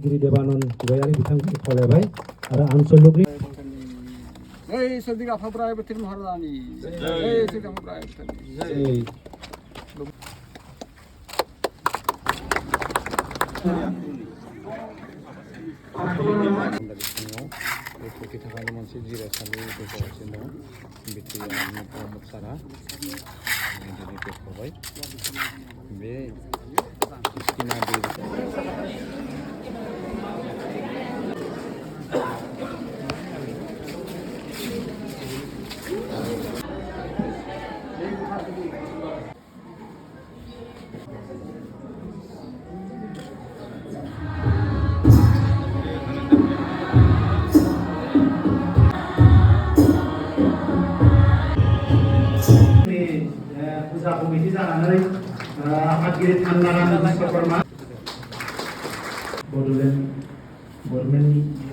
आफादगिरि देबानन्द गयारि बिथांखौ खावलायबाय आरो आनसलिक जय सोरजिग आफा बोराइ बाथौ महाराजानि जय सोरजिग आफा बोराइ बाथौनि जय कोटी थाखानि मोनसे जिरायसालि गोजौआवसिनो दं बिटिआर प्रमद सारा दिनै बेखेवबाय बे स्किमा फुजा कमिटि जानानै आफादगिरि थान्नारायण बिश्वकर्मा बड'लेण्ड गभर्नमेन्टनि